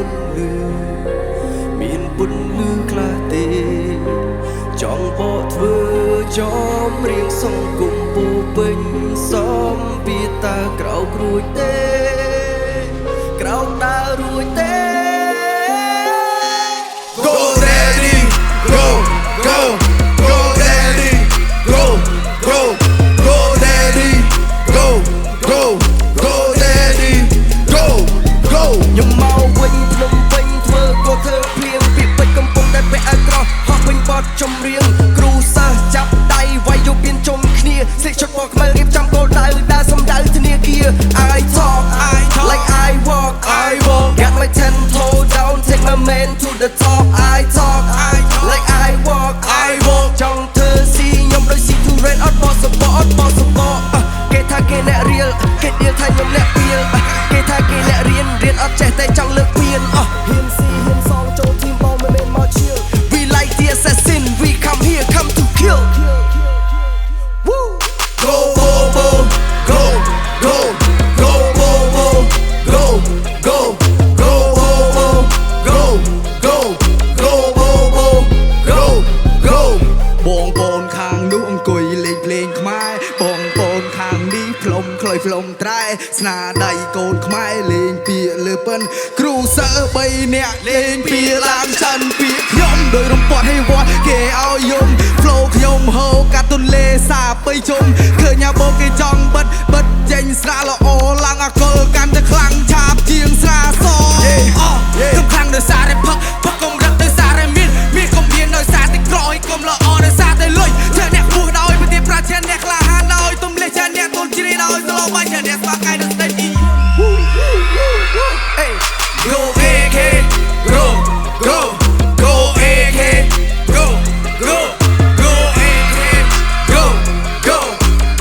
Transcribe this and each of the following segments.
នលឺមានពុនលឺខ្លះទេចង់បកធ្វើចំរៀងសង្គមពោពេញសំពីតាក្រោករួចទេក្រោកដើររួចទេ Go daddy go go go daddy go go go daddy go go go daddy go go ខ្ញុំមកវិញភ្នំពេញធ្វើក៏ធ្វើភ្លៀងពីពេជ្រកំពុងតែពាក់ឲ្យក្រោះហោះពេញបទចម្រៀងគ្រូសិស្សចាប់ដៃវាយយកពៀនជុំគ្នាស្លៀកឈុតពណ៌ខ្មៅរៀបចំគោលដៅដើរសំដៅធនាគារ I talk like I walk got my 10 toe down take my man to the top I talk like I walk ចង់ធ្វើស៊ីខ្ញុំដូចស៊ីទូរ៉េនអត់បោះសបកអត់បោះសបកគេថាគេអ្នករៀលគេដៀលថាខ្ញុំអ្នកពៀលគេថាគេអ្នករៀនអត់ចេះតែចង់លើកពៀនហ៊ានស៊ីហ៊ានសងចូលทีมបងមិនមែនមក chill we like the assassin we come here come to kill Woo go go go go go go go go go go go go go go go បងប្អូនខាងនោះអង្គុយលេងភ្លេងខ្មែរបងប្អូនខាងនេះផ្លុំខ្លុយផ្លុំត្រែស្នាដៃកូនខ្មែរលេងពាក្យលើពិនគ្រូសិស្ស3នាក់លេងពាក្យឡើងចិនពាក្យខ្ញុំដោយរំពាត់ឲ្យវត្តគេឲ្យយំ flow ខ្ញុំហូរកាត់ទន្លេសាបៃជុំឃើញអាបងគេចង់បិទចេញស្រាល្អឡើងអាកុលកាន់តែខ្លាំងឆាបជាងស្រាសកំខាំងដោយសារតែផឹកកុំរឹកដោយសារតែមានកុំមានដោយសារតែក្រោយកុំល្អដោយសារតែលុយជាអ្នកពោះដោយប្រទេសប្រាជាអ្នកក្លាហានដោយទុំលេះជាអ្នកទូលជ្រីដោយស្លោបាយជាអ្នកស្វាកាយដោយស្ដេចអ៊ី Hey go AK go go go AK go go go AK go go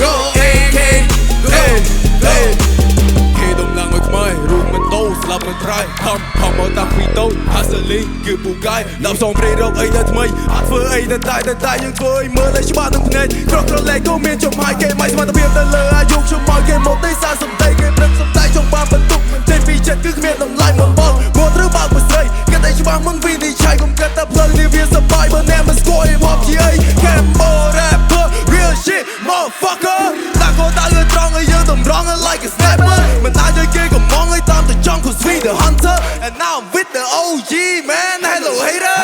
go AK hey hey គេដំឡើងឲ្យខ្មែររួមមិនតោស្លាប់មិនត្រៃខំមកតាពីតោហាសលីគឺពូកាយដល់សំព្រៃរកអីទៅថ្មីអត់ធ្វើអីទៅតែយើងធ្វើឲ្យមើលឲ្យច្បាស់នឹងភ្នែកក្រក្រលែងក៏មានចំហាយគេមិនសមត្ថភាពទៅលើអាយុខ្ញុំមកគេមកទេសារសំដីគេព្រឹកសំដីចង់បានបន្ទុកចេញពីចិត្តគឺគ្មានតម្លៃមកបងមកត្រូវបើកមួយស្រីគេតែច្បាស់មិនវិនិច្ឆ័យកុំគិតតែផ្លូវនេះវាសប្បាយបើអ្នកមិនស្គាល់ហីបហបជាអី Cambo rapper real shit motherfucker តាកោតាលឿនត្រង់ឲ្យយើងតម្រង់ like a sniper មិនអាចឲ្យគេកំងឲ្យតាមទៅចង់ cause we the hunter and now I'm with the OG man hello hater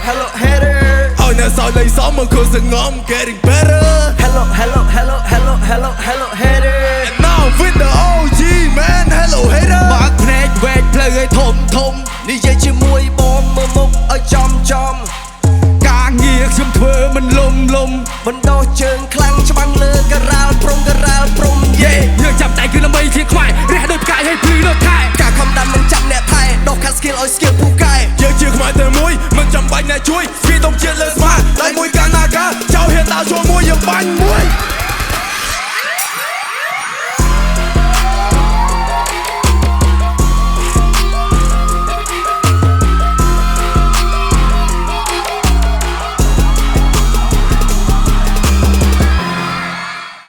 hello hater ឲ្យអ្នកសោយលេងសមមកគឺសងំ getting better hello hater